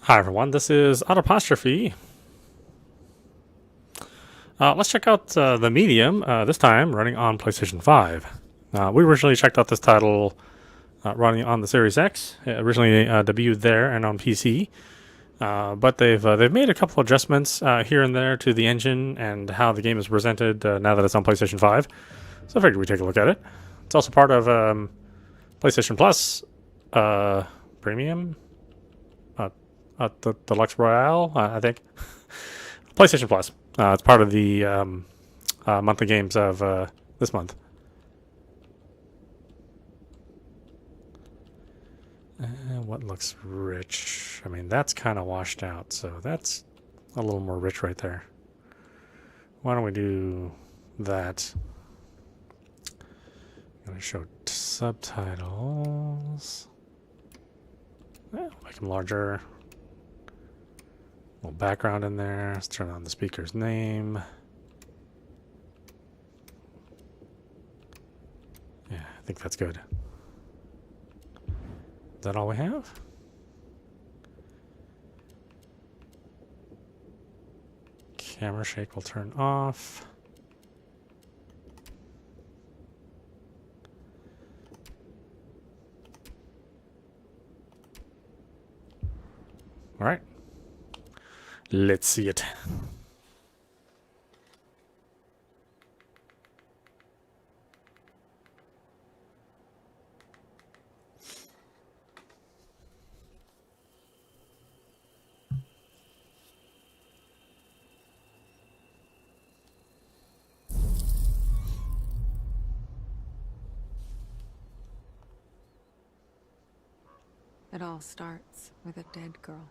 Hi everyone, this is audap. Let's check out the Medium, this time running on PlayStation 5. We originally checked out this title running on the Series X. It originally debuted there and on PC, but they've made a couple adjustments here and there to the engine and how the game is presented now that it's on PlayStation 5. So I figured we'd take a look at it. It's also part of PlayStation Plus Premium, the Deluxe Royale, I think. PlayStation Plus. It's part of the monthly games of this month. What looks rich? I mean, that's kind of washed out, so that's a little more rich right there. Why don't we do that? I'm going to show subtitles. Make them larger. A little background in there. Let's turn on the speaker's name. Yeah, I think that's good. Is that all we have? Camera shake will turn off. All right. Let's see it. It all starts with a dead girl.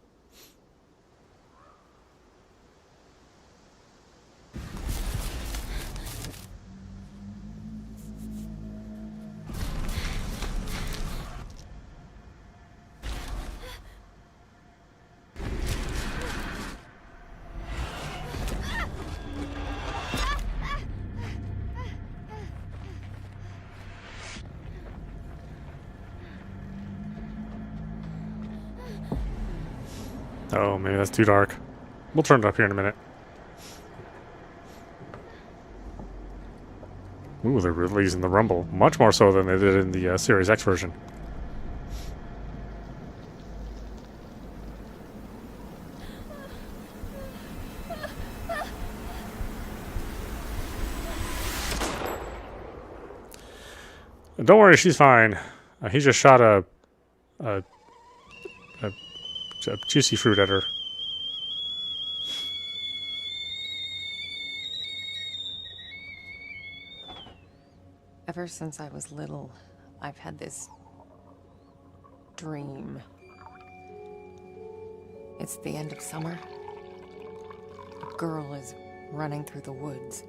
Oh, maybe that's too dark. We'll turn it up here in a minute. Ooh, they're releasing the rumble. Much more so than they did in the Series X version. Don't worry, she's fine. He just shot a juicy fruit at her. Ever since I was little, I've had this dream. It's the end of summer. A girl is running through the woods.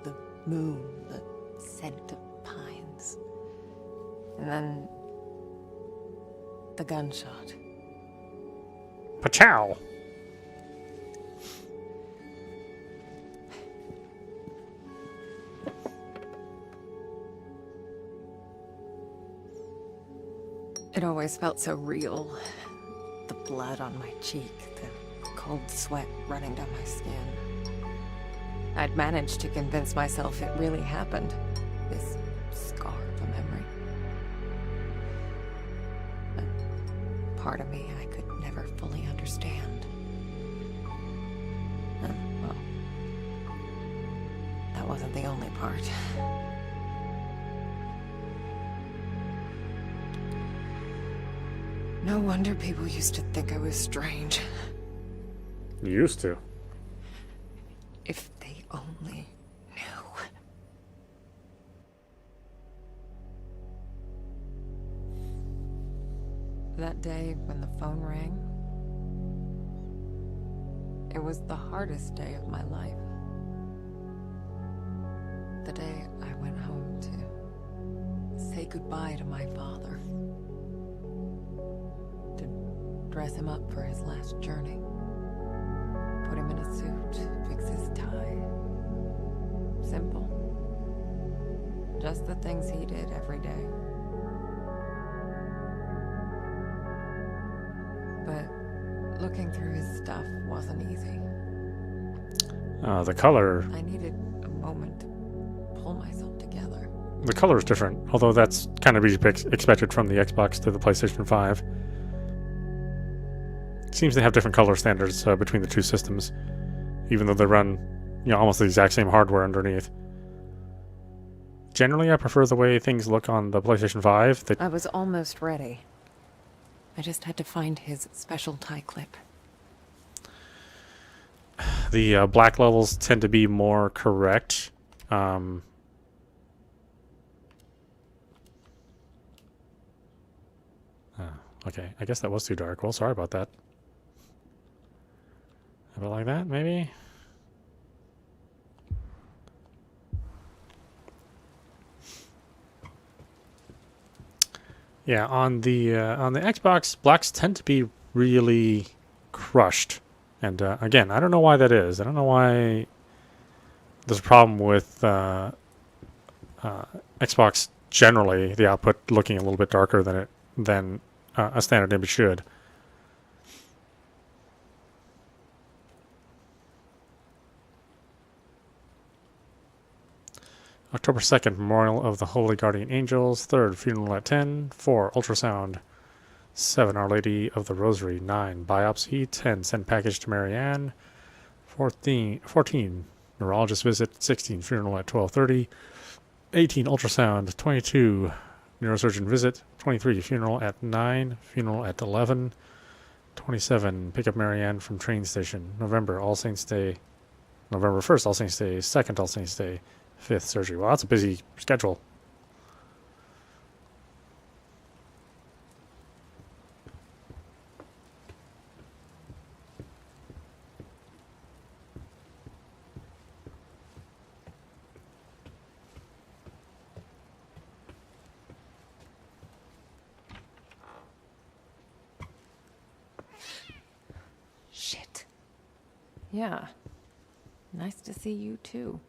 The moon, the scent of pines. And then the gunshot. Pachow! It always felt so real. The blood on my cheek, the cold sweat running down my skin. I'd managed to convince myself it really happened. This scar of a memory. But part of me I could never fully understand. Well, that wasn't the only part. No wonder people used to think I was strange. You used to. If they only knew. That day when the phone rang, it was the hardest day of my life. The day I went home to say goodbye to my father. Dress him up for his last journey. Put him in a suit, fix his tie. Simple. Just the things he did every day. But Looking through his stuff wasn't easy. The color... I needed a moment to pull myself together. The color is different, although that's kind of expected from the Xbox to the PlayStation 5. It seems they have different color standards between the two systems, even though they run, almost the exact same hardware underneath. Generally, I prefer the way things look on the PlayStation 5. I was almost ready. I just had to find his special tie clip. The black levels tend to be more correct. Okay, I guess that was too dark. Well, sorry about that. A bit like that, maybe? Yeah, on the Xbox, blacks tend to be really crushed. And again, I don't know why that is. I don't know why there's a problem with Xbox generally, the output looking a little bit darker than a standard image should. October 2nd, Memorial of the Holy Guardian Angels. 3rd, Funeral at 10. 4, Ultrasound. 7, Our Lady of the Rosary. 9, Biopsy. 10, Send Package to Marianne. 14, Neurologist Visit. 16, Funeral at 12:30. 18, Ultrasound. 22, Neurosurgeon Visit. 23, Funeral at 9. Funeral at 11. 27, Pick Up Marianne from Train Station. November, All Saints Day. November 1st, All Saints Day. 2nd, All Saints Day. 5th, surgery. Well, that's a busy schedule. Shit. Yeah. Nice to see you too.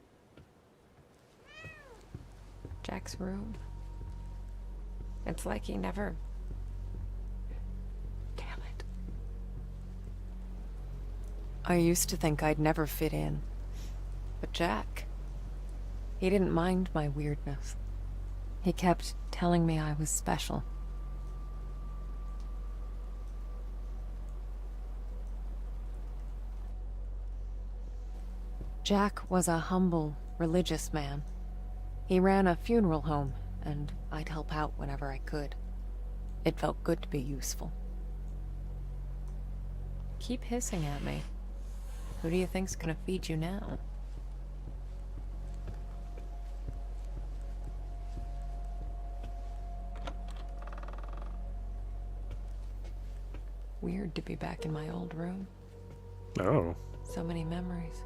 Jack's room. It's like he never... Damn it. I used to think I'd never fit in. But Jack... he didn't mind my weirdness. He kept telling me I was special. Jack was a humble, religious man. He ran a funeral home, and I'd help out whenever I could. It felt good to be useful. Keep hissing at me. Who do you think's gonna feed you now? Weird to be back in my old room. Oh. So many memories.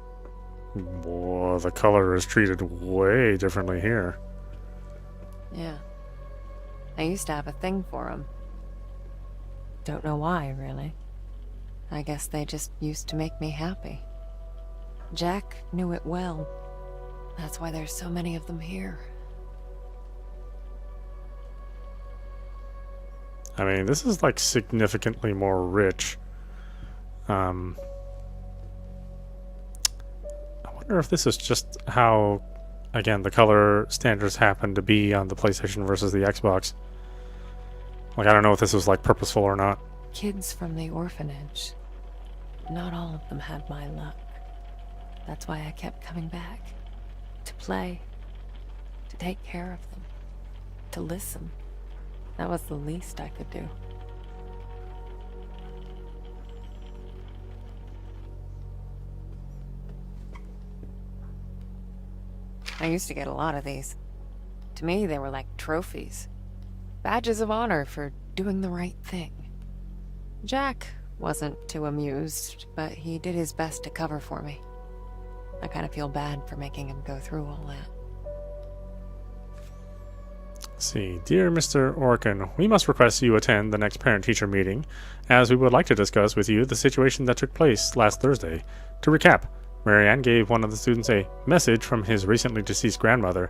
Boy, the color is treated way differently here. Yeah. I used to have a thing for them. Don't know why, really. I guess they just used to make me happy. Jack knew it well. That's why there's so many of them here. I mean, this is like significantly more rich. I wonder if this is just how, again, the color standards happen to be on the PlayStation versus the Xbox. Like, I don't know if this was like purposeful or not. Kids from the orphanage. Not all of them had my luck. That's why I kept coming back. To play. To take care of them. To listen. That was the least I could do. I used to get a lot of these. To me, they were like trophies. Badges of honor for doing the right thing. Jack wasn't too amused, but he did his best to cover for me. I kind of feel bad for making him go through all that. Let's see. Dear Mr. Orkin, we must request you attend the next parent-teacher meeting, as we would like to discuss with you the situation that took place last Thursday. To recap, Marianne gave one of the students a message from his recently deceased grandmother.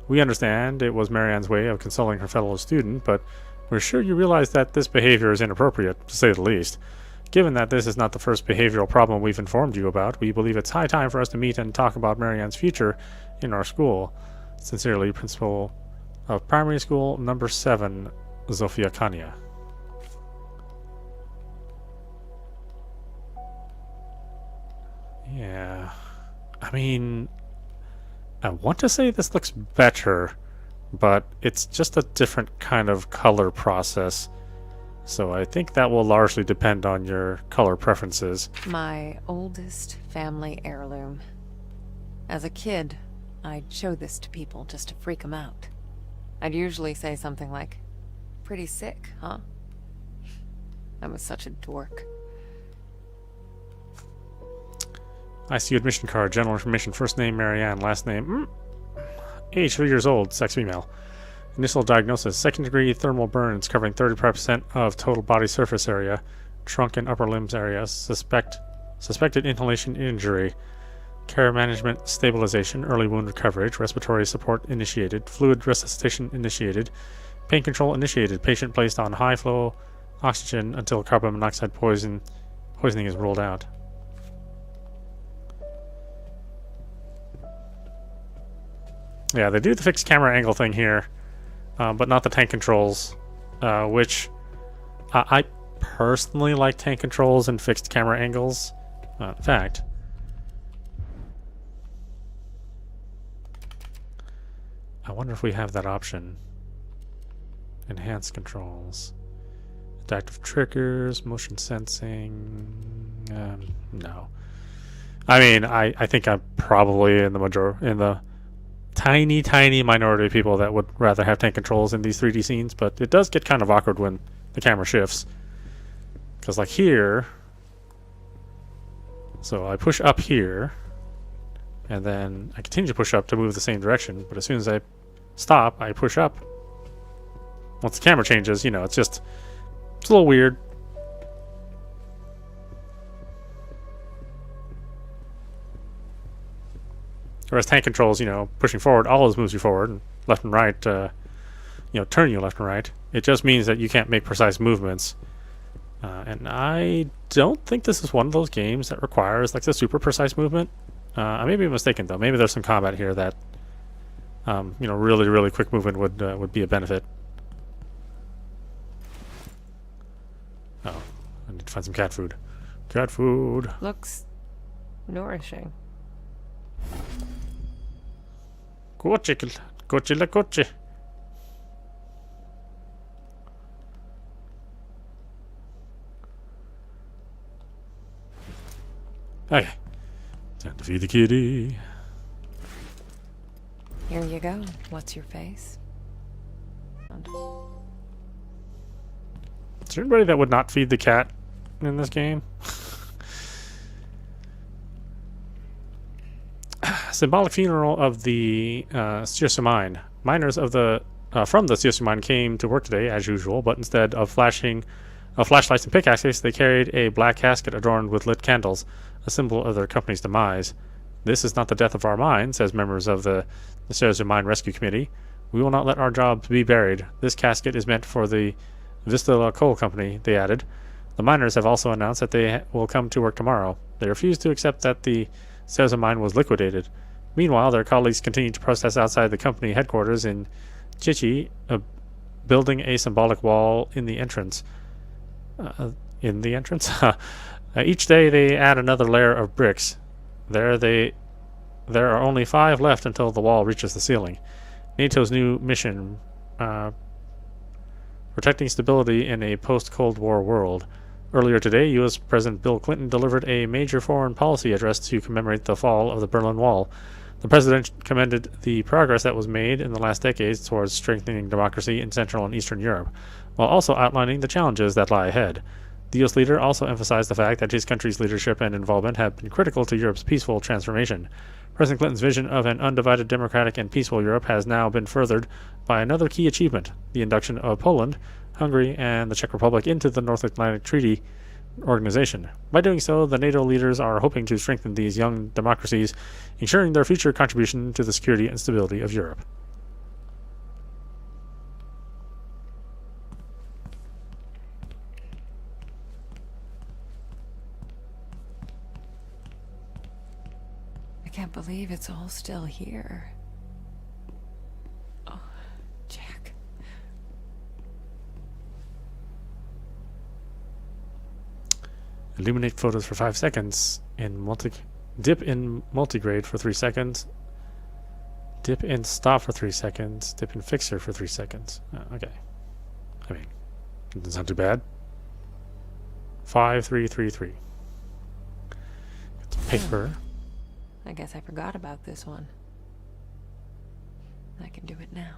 We understand it was Marianne's way of consoling her fellow student, but we're sure you realize that this behavior is inappropriate, to say the least. given that this is not the first behavioral problem we've informed you about, we believe it's high time for us to meet and talk about Marianne's future in our school. Sincerely, Principal of Primary School Number 7, Zofia Kania. Yeah. I mean, I want to say this looks better, but it's just a different kind of color process. So I think that will largely depend on your color preferences. My oldest family heirloom. As a kid, I'd show this to people just to freak them out. I'd usually say something like, "Pretty sick, huh?" I was such a dork. ICU admission card, general information, first name Marianne, last name, age 3 years old, sex female. Initial diagnosis, second degree thermal burns covering 35% of total body surface area, trunk and upper limbs area, suspected inhalation injury, care management stabilization, early wound coverage, respiratory support initiated, fluid resuscitation initiated, pain control initiated, patient placed on high flow oxygen until carbon monoxide poisoning is ruled out. Yeah, they do the fixed camera angle thing here, but not the tank controls, which I personally like tank controls and fixed camera angles. In fact, I wonder if we have that option. Enhanced controls. Adaptive triggers, motion sensing. No. I mean, I think I'm probably in the tiny minority of people that would rather have tank controls in these 3D scenes, but it does get kind of awkward when the camera shifts. Because like here, so I push up here, and then I continue to push up to move the same direction, but as soon as I stop, I push up. Once the camera changes, you know, it's a little weird. Whereas tank controls, you know, pushing forward always moves you forward, and left and right, you know, turn you left and right. It just means that you can't make precise movements. And I don't think this is one of those games that requires like the super precise movement. I may be mistaken though. Maybe there's some combat here that, you know, really quick movement would be a benefit. Oh, I need to find some cat food. Cat food. Looks nourishing. Coche. Okay. Time to feed the kitty. Here you go. What's your face? Is there anybody that would not feed the cat in this game? Symbolic funeral of the Siusu mine. Miners of from the Siusu mine came to work today as usual, but instead of flashlights and pickaxes, they carried a black casket adorned with lit candles, a symbol of their company's demise. This is not the death of our mine, says members of the Siusu Mine Rescue Committee. We will not let our jobs be buried. This casket is meant for the Vistula Coal Company, they added. The miners have also announced that they will come to work tomorrow. They refuse to accept that the Siusu mine was liquidated. Meanwhile, their colleagues continue to protest outside the company headquarters in Chichi, building a symbolic wall in the entrance. Each day they add another layer of bricks. There are only 5 left until the wall reaches the ceiling. NATO's new mission, protecting stability in a post-Cold War world. Earlier today, U.S. President Bill Clinton delivered a major foreign policy address to commemorate the fall of the Berlin Wall. The president commended the progress that was made in the last decades towards strengthening democracy in Central and Eastern Europe, while also outlining the challenges that lie ahead. The U.S. leader also emphasized the fact that his country's leadership and involvement have been critical to Europe's peaceful transformation. President Clinton's vision of an undivided, democratic, and peaceful Europe has now been furthered by another key achievement, the induction of Poland, Hungary, and the Czech Republic into the North Atlantic Treaty Organization. By doing so, the NATO leaders are hoping to strengthen these young democracies, ensuring their future contribution to the security and stability of Europe. can't believe it's all still here. Oh, Jack. Illuminate photos for 5 seconds. Dip in multigrade for 3 seconds. Dip in stop for 3 seconds. Dip in fixer for 3 seconds. Okay. I mean, it doesn't sound too bad. 5333. It's paper. I guess I forgot about this one. I can do it now.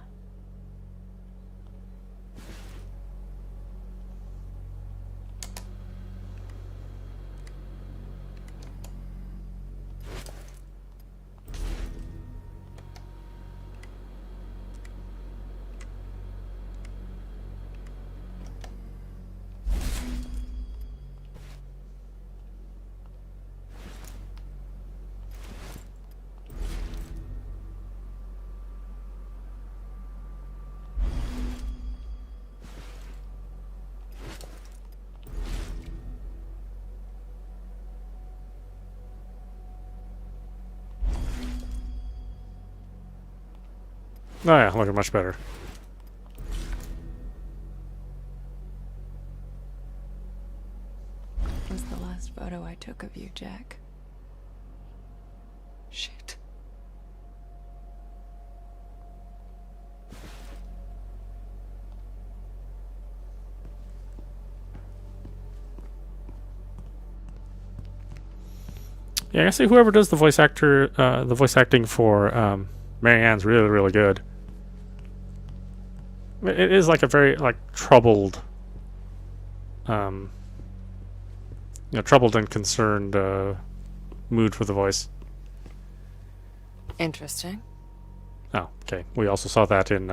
Oh yeah, looking much better. Was the last photo I took of you, Jack. Shit. Yeah, I guess whoever does the voice acting for Marianne's really, really good. It is like a very troubled, troubled and concerned mood for the voice. Interesting. Oh, okay. We also saw that in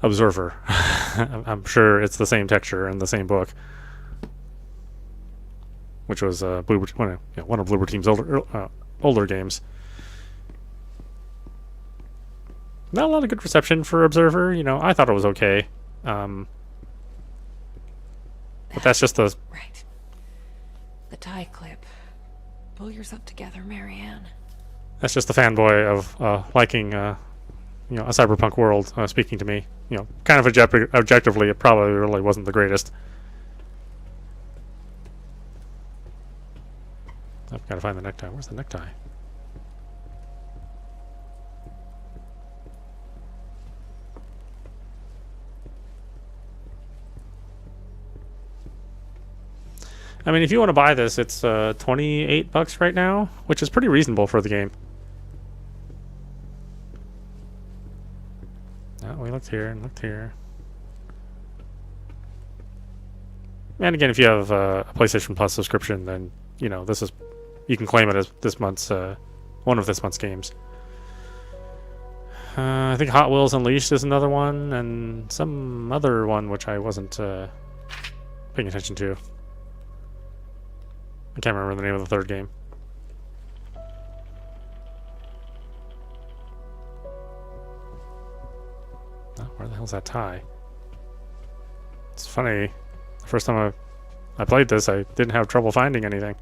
Observer. I'm sure it's the same texture in the same book, which was one of Bloober Team's older games. Not a lot of good reception for Observer. I thought it was okay. But that's just the... Right. The tie clip. Pull yourself together, Marianne. That's just the fanboy of liking, a cyberpunk world speaking to me. Kind of objectively, it probably really wasn't the greatest. I've got to find the necktie. Where's the necktie? I mean, if you want to buy this, it's $28 right now, which is pretty reasonable for the game. Oh, we looked here and looked here. And again, if you have a PlayStation Plus subscription, then you can claim it as this month's one of this month's games. I think Hot Wheels Unleashed is another one, and some other one which I wasn't paying attention to. I can't remember the name of the third game. Oh, where the hell's that tie? It's funny. The first time I played this, I didn't have trouble finding anything.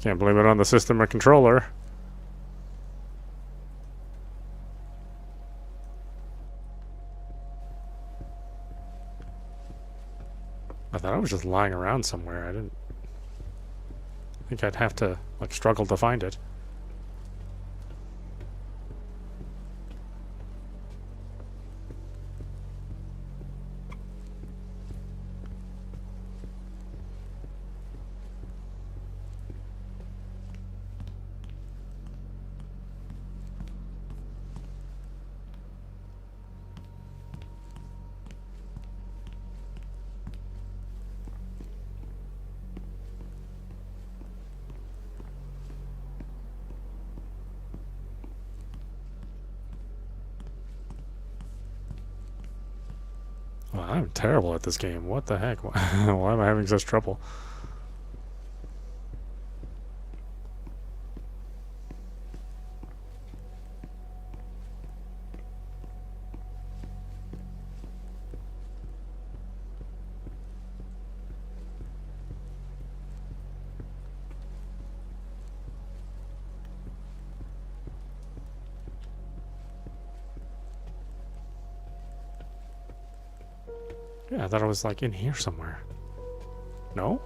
Can't blame it on the system or controller. I thought I was just lying around somewhere. I didn't think I'd have to struggle to find it. Well, I'm terrible at this game. What the heck? Why am I having such trouble? Yeah, I thought it was like in here somewhere. No?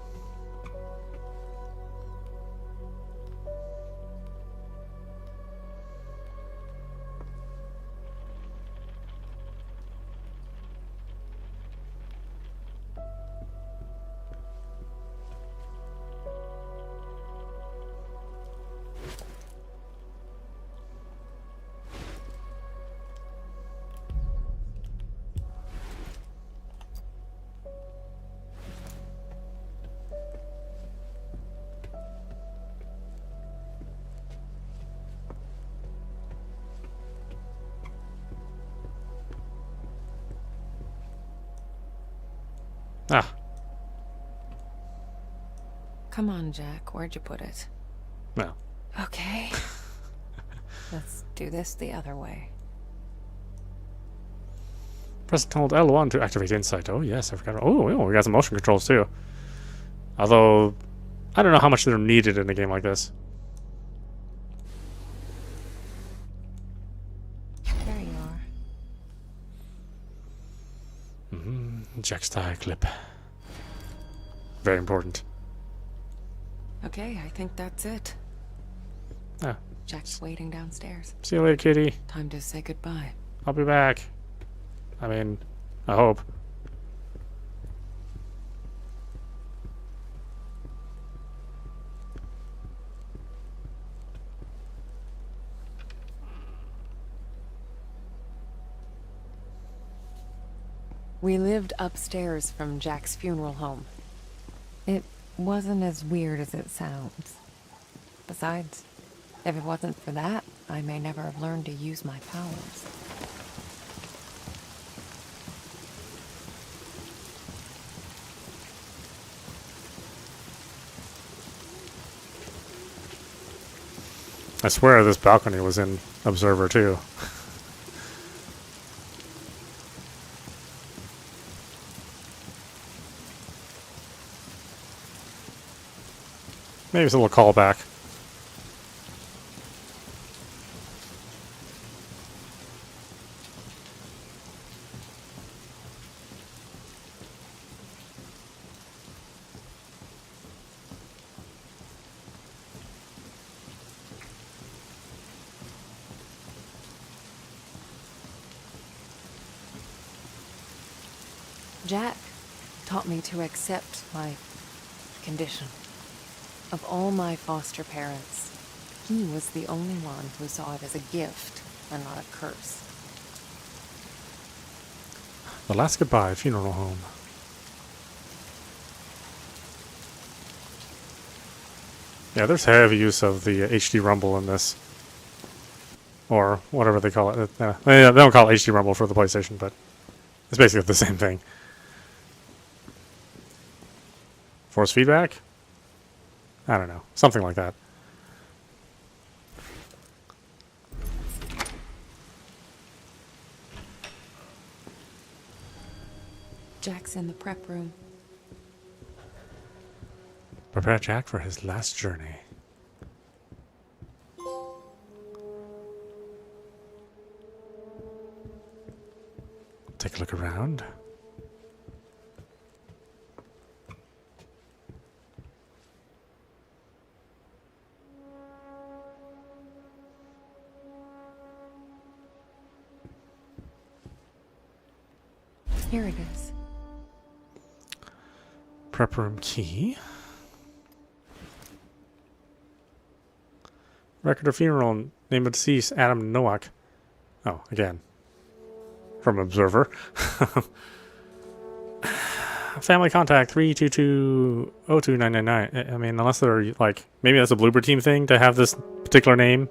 Ah, Come on, Jack. Where'd you put it? no. Okay. Let's do this the other way. Press and hold L1 to activate insight. Oh, yes, I forgot. Oh, we got some motion controls, too. Although, I don't know how much they're needed in a game like this. There you are. Jack's tie clip. Very important. Okay, I think that's it. Ah, Jack's waiting downstairs. see you later, kitty. Time to say goodbye. I'll be back. I mean, I hope. We lived upstairs from Jack's funeral home. It wasn't as weird as it sounds. Besides, if it wasn't for that, I may never have learned to use my powers. I swear this balcony was in Observer, too. Maybe it's a little callback. Jack taught me to accept my condition. Of all my foster parents, he was the only one who saw it as a gift and not a curse. The Last Goodbye Funeral Home. Yeah, there's heavy use of the HD Rumble in this. Or whatever they call it. They don't call it HD Rumble for the PlayStation, but it's basically the same thing. Force feedback? I don't know. Something like that. Jack's in the prep room. Prepare Jack for his last journey. Take a look around. Here it is. Prep room key. Record of funeral. Name of deceased, Adam Nowak. Oh, again. From Observer. Family contact 322-02999. I mean, unless they're like, maybe that's a Bloober Team thing to have this particular name.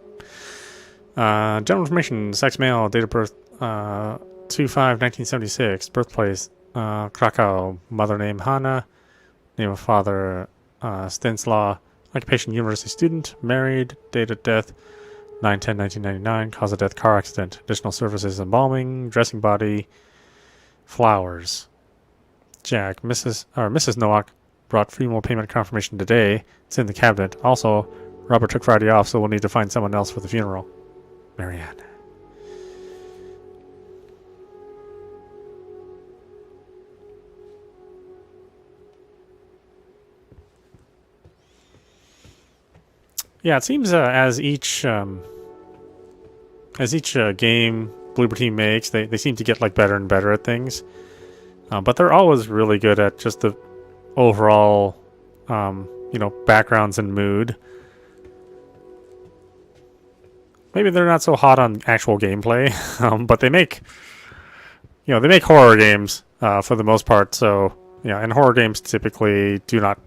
General information: sex, male, date of birth 2/5/1976, birthplace Krakow, mother name Hanna, name of father Stanislaw, occupation university student, married, date of death 9/10/1999, cause of death car accident, additional services embalming, dressing body, flowers. Jack, Mrs. Nowak brought funeral payment confirmation today. It's in the cabinet. Also, Robert took Friday off, so we'll need to find someone else for the funeral. Marianne. Yeah, it seems as each game Bloober Team makes, they seem to get like better and better at things. But they're always really good at just the overall, backgrounds and mood. Maybe they're not so hot on actual gameplay, but they make horror games for the most part. So yeah, and horror games typically do not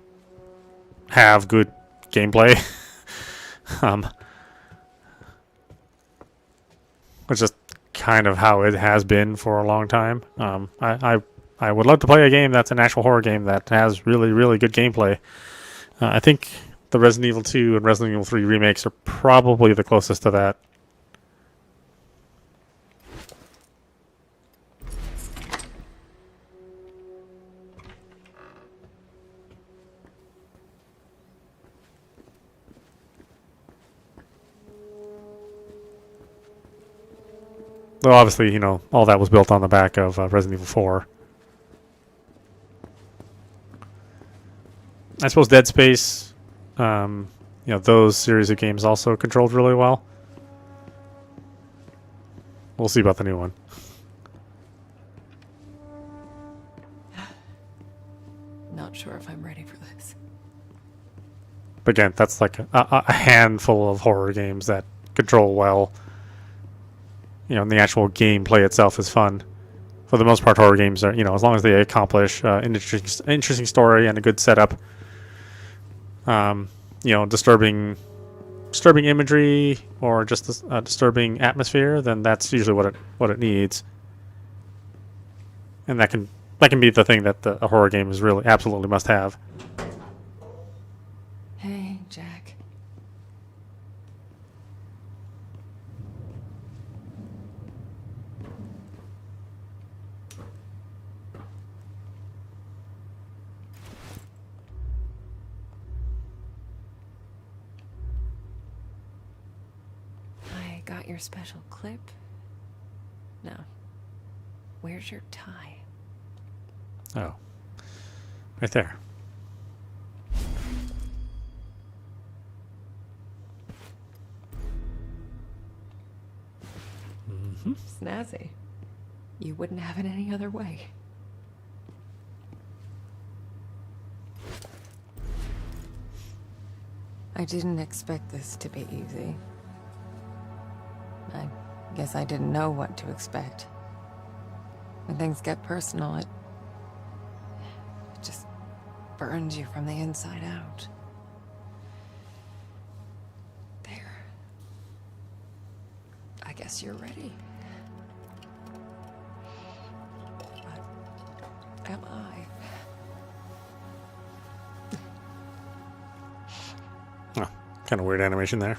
have good gameplay, which is kind of how it has been for a long time. I would love to play a game that's an actual horror game that has really, really good gameplay. I think the Resident Evil 2 and Resident Evil 3 remakes are probably the closest to that. Though obviously, all that was built on the back of Resident Evil 4. I suppose Dead Space, those series of games also controlled really well. We'll see about the new one. Not sure if I'm ready for this. But again, that's like a handful of horror games that control well. And the actual gameplay itself is fun. For the most part, horror games are, as long as they accomplish an interesting story and a good setup, disturbing imagery or just a disturbing atmosphere, then that's usually what it needs. And that can be the thing that a horror game is really absolutely must have. Hey, Jack. Got your special clip? No. Where's your tie? Oh. Right there. Mm-hmm. Snazzy. You wouldn't have it any other way. I didn't expect this to be easy. I guess I didn't know what to expect. When things get personal, it just burns you from the inside out. There. I guess you're ready. But am I? Oh, kind of weird animation there.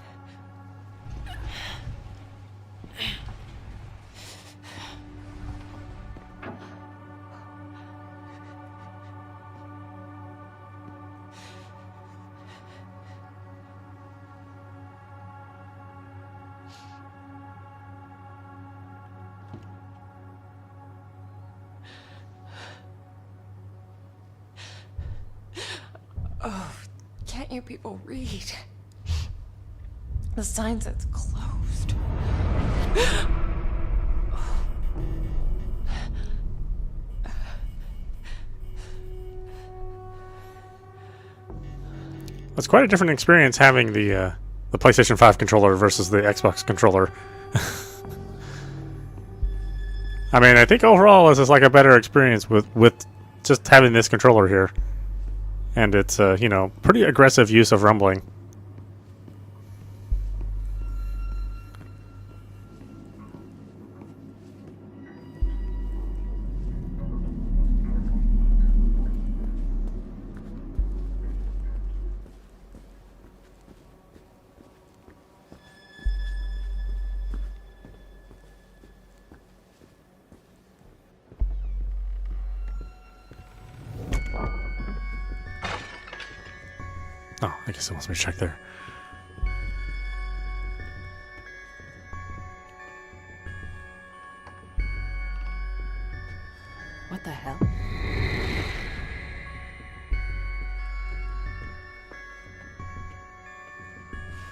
Oh, can't you people read? The sign says closed. It's quite a different experience having the PlayStation 5 controller versus the Xbox controller. I mean, I think overall this is like a better experience with just having this controller here. And it's, pretty aggressive use of rumbling. Oh, I guess it wants me to check there. What the hell?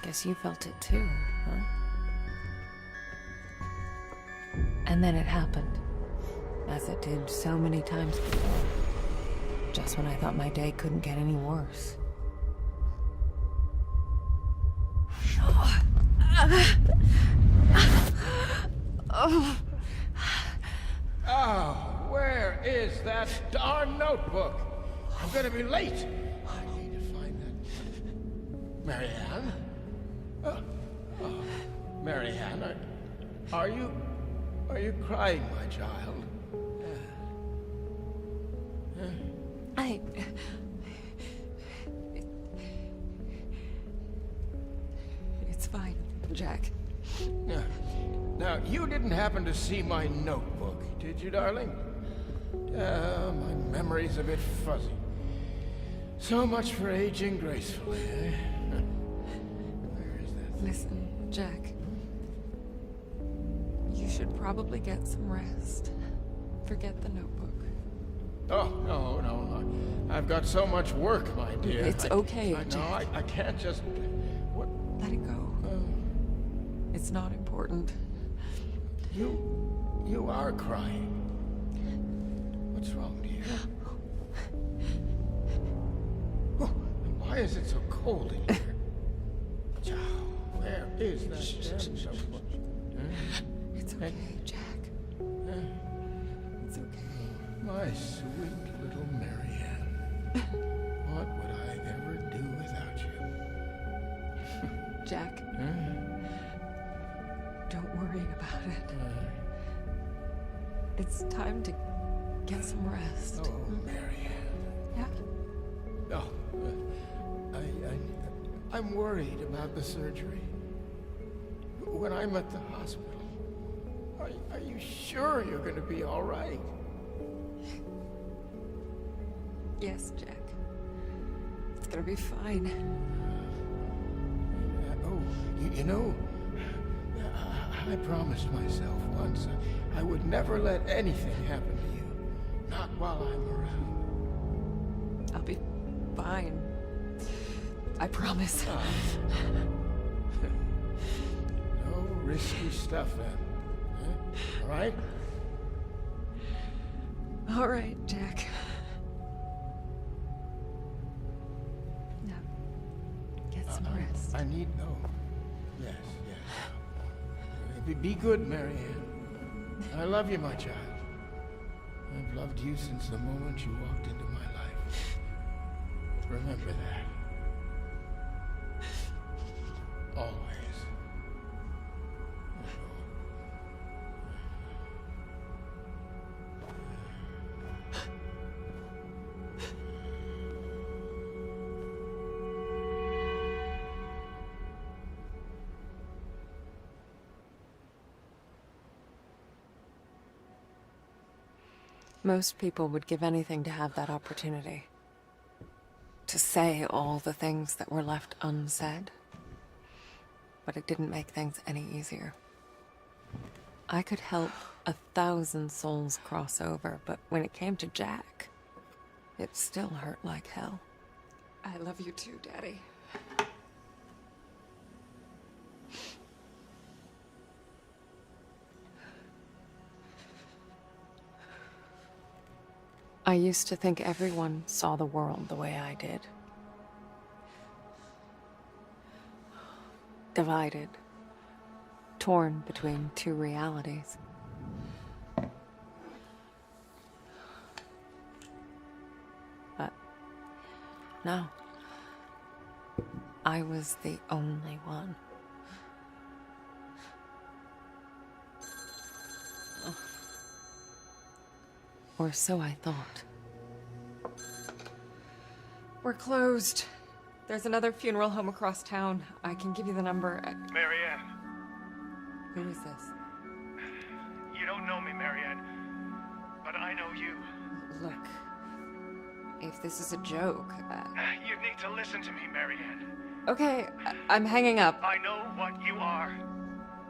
Guess you felt it too, huh? And then it happened, as it did so many times before. Just when I thought my day couldn't get any worse. Oh, where is that darn notebook? I'm gonna be late. I need to find that. Marianne? Marianne, are you crying, my child? It's fine, Jack. Now, you didn't happen to see my notebook, did you, darling? My memory's a bit fuzzy. So much for aging gracefully, eh? Where is that thing? Listen, Jack. You should probably get some rest. Forget the notebook. Oh, no. I've got so much work, my dear. It's okay, No, Jack. I can't just... What? Let it go. It's not important. You are crying. What's wrong, dear? Oh, why is it so cold in here? Where is that damn notebook? It's okay, Jack. It's okay. My sweet little Marianne. What would I ever do without you? Jack. Don't worry about it. It's time to get some rest. Oh, Marianne. Yeah? Oh, I'm worried about the surgery. When I'm at the hospital, are you sure you're going to be all right? Yes, Jack. It's gonna be fine. You know, I promised myself once I would never let anything happen to you. Not while I'm around. I'll be fine. I promise. No risky stuff then. Huh? All right? All right, Jack. Now, get some rest. I need... Oh, yes. Be good, Marianne. I love you, my child. I've loved you since the moment you walked into my life. Remember that. Always. Most people would give anything to have that opportunity. To say all the things that were left unsaid. But it didn't make things any easier. I could help 1,000 souls cross over, but when it came to Jack, it still hurt like hell. I love you too, Daddy. I used to think everyone saw the world the way I did. Divided. Torn between two realities. But no. I was the only one. Or so I thought. We're closed. There's another funeral home across town. I can give you the number. Marianne. Who is this? You don't know me, Marianne. But I know you. Look. If this is a joke... You need to listen to me, Marianne. Okay, I'm hanging up. I know what you are.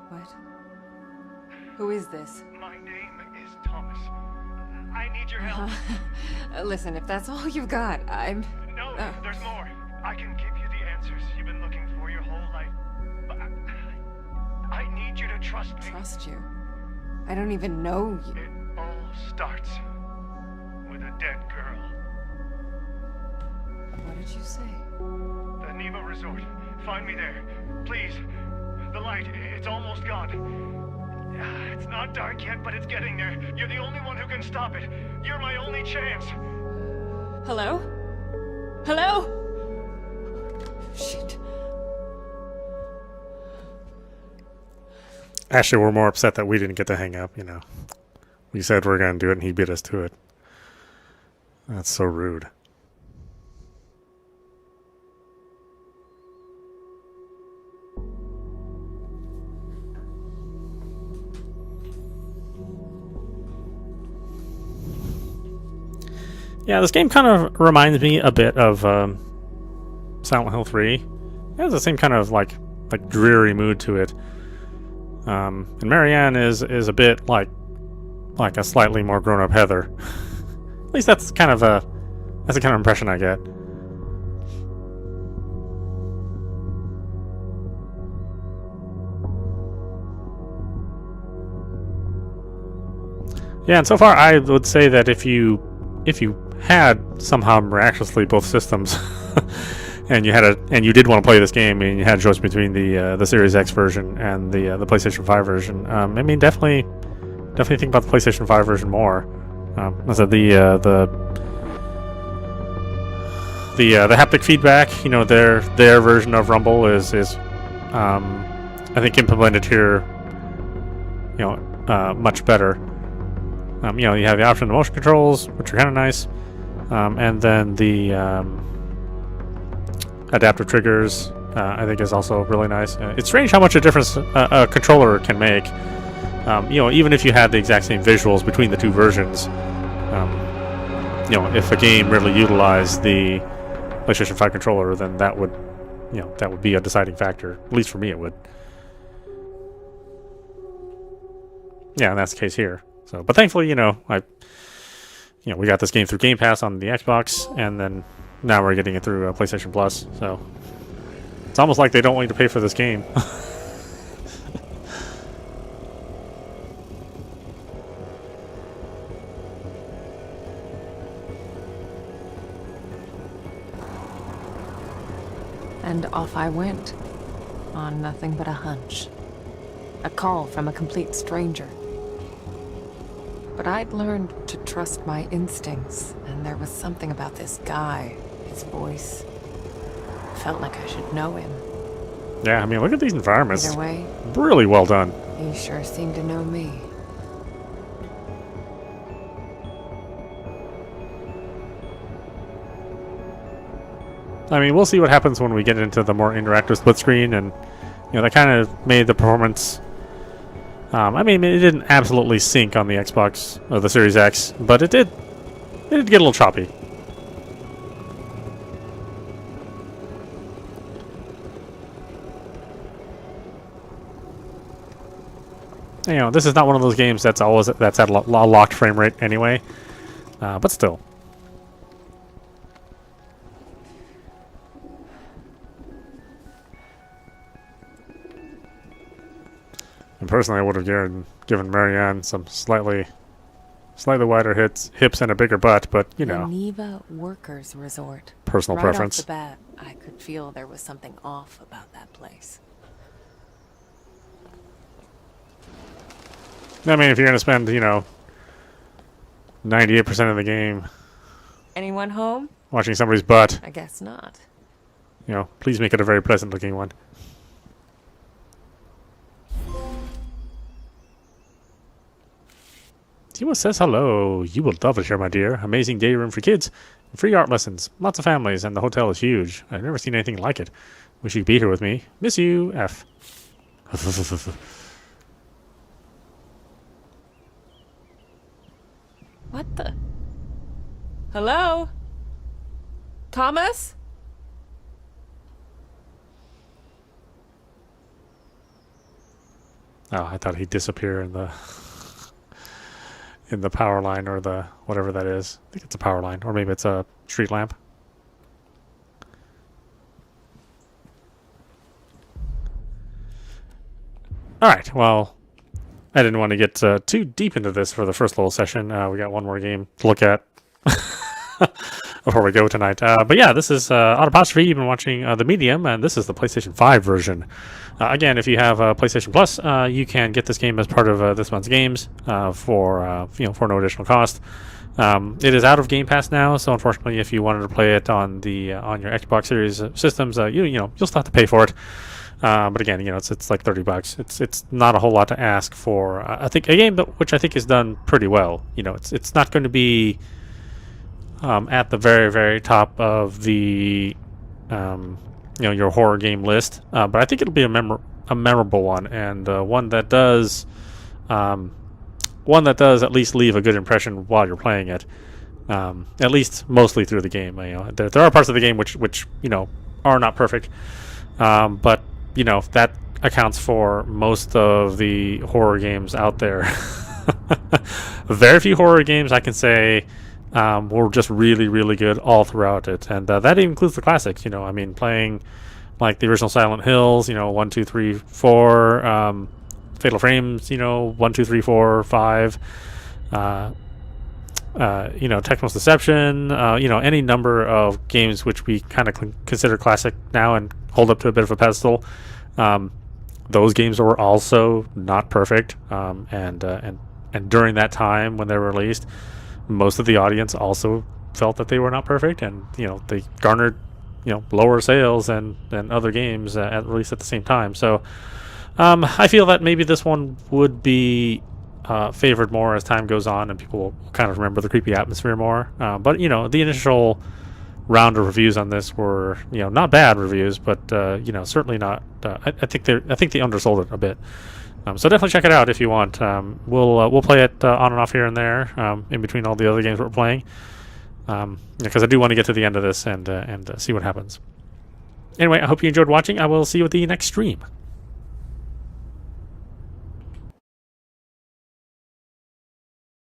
What? Who is this? My name is Thomas. I need your help. Listen, if that's all you've got, I'm... No, there's more. I can give you the answers you've been looking for your whole life. trust me. Trust you? I don't even know you. It all starts with a dead girl. What did you say? The Neva Resort. Find me there. Please. The light, it's almost gone. It's not dark yet, but it's getting there. You're the only one who can stop it. You're my only chance. Hello? Hello? Shit. Actually, we're more upset that we didn't get to hang up, you know. We said we were going to do it, and he beat us to it. That's so rude. Yeah, this game kind of reminds me a bit of Silent Hill 3. It has the same kind of like dreary mood to it. And Marianne is a bit like a slightly more grown up Heather. At least that's the kind of impression I get. Yeah, and so far I would say that if you had somehow miraculously both systems, and you did want to play this game, and you had a choice between the Series X version and the PlayStation 5 version, I mean, definitely think about the PlayStation 5 version more. I said the haptic feedback, you know, their version of Rumble is I think implemented here, you know, much better. You know, you have the option of motion controls, which are kind of nice, and then the adaptive triggers, I think, is also really nice. It's strange how much a difference a controller can make. You know, even if you had the exact same visuals between the two versions, you know, if a game really utilized the PlayStation 5 controller, then that would be a deciding factor. At least for me, it would. Yeah, and that's the case here. So, but thankfully, you know, we got this game through Game Pass on the Xbox, and then now we're getting it through PlayStation Plus. So it's almost like they don't want you to pay for this game. And off I went, on nothing but a hunch. A call from a complete stranger. But I'd learned to trust my instincts, and there was something about this guy, his voice. Felt like I should know him. Yeah, I mean, look at these environments. Either way, really well done. he sure seemed to know me. I mean, we'll see what happens when we get into the more interactive split screen, and you know, that kind of made the performance. I mean, it didn't absolutely sync on the Xbox or the Series X, but it did get a little choppy. You know, this is not one of those games that's at a locked frame rate anyway, but still. And personally, I would have given Marianne some slightly wider hips and a bigger butt, but you know, The Neva Workers Resort. personal Right preference. off the bat, I could feel there was something off about that place. I mean, if you're gonna spend, you know, 98% of the game Anyone home? watching somebody's butt, I guess not. you know, please make it a very pleasant-looking one. Tima says hello. You will love it here, my dear. Amazing day room for kids. Free art lessons. Lots of families, and the hotel is huge. I've never seen anything like it. Wish you could be here with me. Miss you, F. What the? Hello? Thomas? Oh, I thought he'd disappear in the power line, or the whatever that is. I think it's a power line, or maybe it's a street lamp. All right. Well, I didn't want to get too deep into this for the first little session. We got one more game to look at before we go tonight. But yeah, this is audap. You've been watching The Medium, and this is the PlayStation 5 version. Again, if you have PlayStation Plus, you can get this game as part of this month's games for no additional cost. It is out of Game Pass now, so unfortunately, if you wanted to play it on the on your Xbox Series systems, you'll still have to pay for it. But again, it's like $30. It's not a whole lot to ask for. I think a game which I think is done pretty well. It's not going to be at the very, very top of the your horror game list, but I think it'll be a memorable one, and one that does at least leave a good impression while you're playing it. At least mostly through the game. There are parts of the game which are not perfect, but that accounts for most of the horror games out there. Very few horror games I can say were just really, really good all throughout it, and that includes the classics. Playing like the original Silent Hills, 1, 2, 3, 4, Fatal Frames, 1, 2, 3, 4, 5, Tecmo's Deception, any number of games which we kind of consider classic now and hold up to a bit of a pedestal. Those games were also not perfect, and during that time when they were released, most of the audience also felt that they were not perfect, and they garnered lower sales than other games at least at the same time. So I feel that maybe this one would be favored more as time goes on, and people will kind of remember the creepy atmosphere more. But the initial round of reviews on this were not bad reviews, but certainly not. I think they undersold it a bit. So definitely check it out if you want. We'll play it on and off here and there in between all the other games we're playing, because I do want to get to the end of this and see what happens. Anyway, I hope you enjoyed watching. I will see you at the next stream.